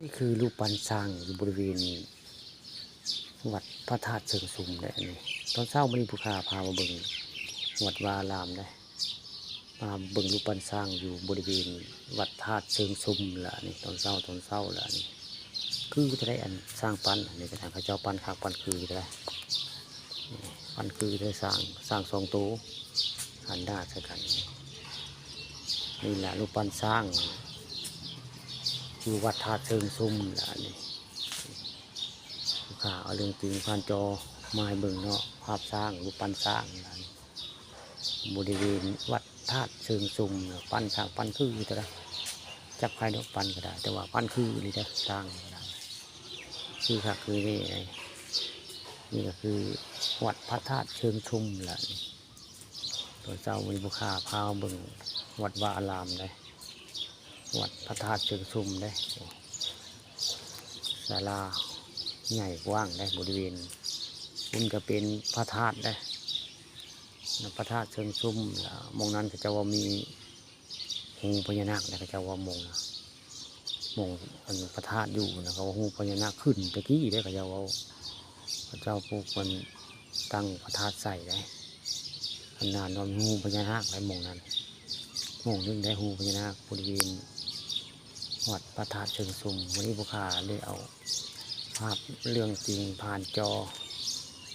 นี่คือรูปปั้นช้างอยู่บริเวณวัดพระธาตุเชิงชุมได้อันนี้ตอนเช้ามันมีผู้ค้าพามาเบิ่งวัดวาอารามได้มาเบิ่งรูปปั้นช้างอยู่บริเวณวัดธาตุเชิงชุมละนี่ตอนเช้าละนี่คือจะได้อันสร้างปั้นอันนี้กระถางพระเจ้าปั้นขากปั้นคือจะได้ปั้นคือได้สร้างสองตัวหันหน้าใส่กันนี่แหละรูปปั้นช้างอยู่วัดธาตุเชิงชุมละนี่ข่าวเรื่องจริงผ่านจอมาให้เบิ่งเนาะภาพสร้างรูปปั้นสร้างบริเวณวัดธาตุเชิงชุมปั้นสร้างปั้นคือจะได้จับใครดอกปั้นก็ได้แต่ว่าปั้นคือนี่ได้สร้างก็ได้คือค่ะคือนี่ก็คือวัดพระธาตุเชิงชุมแหละตัวเจ้ามีบุคาพาเบิ่งวัดวาอารามเลยวัดพระธาตุเชิงชุมได้ศาลาใหญ่กว้างได้บริเวณคุณก็เป็นพระธาตุได้พระธาตุเชิงชุมมองนั้นก็จะว่ามีหูพญานาคนะก็จะว่ามงพระธาตุอยู่นะเขาว่าหูพญานาคขึ้นตะกี้ได้ก็จะว่าพระเจ้าผู้คนตั้งพระธาตุใส่ได้ขนาดนอนหูพญานาคได้มงนั้นนึงได้หูพญานาคบริเวณวัดพระธาตุเชิงชุมวันนี้บุคคาเลยเอาภาพเรื่องจริงผ่านจอ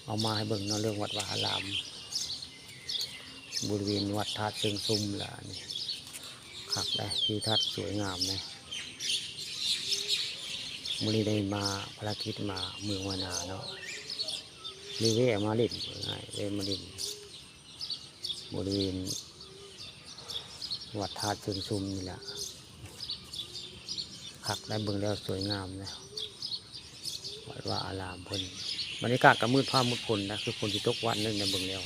เอามาให้เบิ่งเนาะเรื่องวัดวาอารามบริเวณวัดธาตุเชิงชุมล่ะนี่ขับได้ที่ทัดสวยงามเลยมื้อนี้ได้มาภารกิจมาเมืองวานาเนาะมีเวะมาเล่นง่ายเวะมาเล่นบริเวณวัดธาตุเชิงชุมนี่แหละขับได้เบิ่งแล้วสวยงามเลยวัดวาอารามพนบรรยากาศก็มืดผ้ามืดฝนนะคือฝนที่ตกวันนึงในเบิ่งแล้ว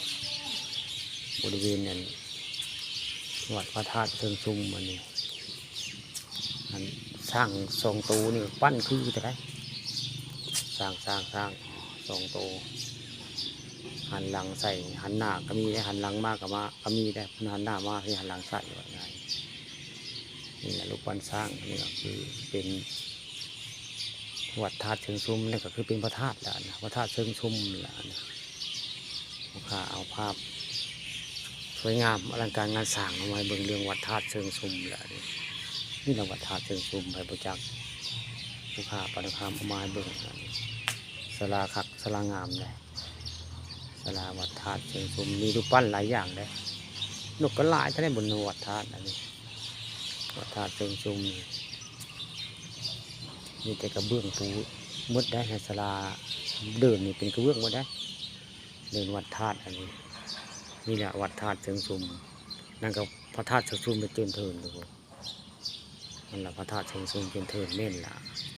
บริเวณนั้นวัดพระธาตุเชิงชุมมันนี่มันสร้างสองตัวนี่ปั้นคือจะได้สร้างสองตัวหันหลังใส่หันหน้าก็มีได้หันหลังมากก็มีได้หันหน้ามาที่หันหลังใส่แบบนี้นี่แหละรูปปั้นสร้างนี่ก็คือเป็นวัดธาตุเชิงชุมนี่ก็คือเป็นพระธาตุแล้วนะพระธาตุเชิงชุมแล้วนะข้าเอาภาพสวยงามอลังการงานสร้างเอาไว้เบิ่งเรื่องวัดธาตุเชิงชุมแล้วนี่เราวัดธาตุเชิงชุมไปประจักษ์ผู้ข้าปฏิภาณเอาไม้เบิ่งศาลาคักศาลางามเลยศาลาวัดธาตุเชิงชุมมีรูปปั้นหลายอย่างเลยนกกระลายท่านได้บนวัดธาตุอันนี้วัดธาตุเชิงชุมมีแต่กระเบื้องปูมดได้ในศาลาเดินนี่เป็นกระเบื้องมดได้เดินวัดธาตุอันนี้นี่แหละวัดธาตุเชิงชุมนั่นก็พระธาตุเชิงชุมเป็นเต็มเทินดูนั่นแหละพระธาตุเชิงชุมเป็นเทินเม่นละ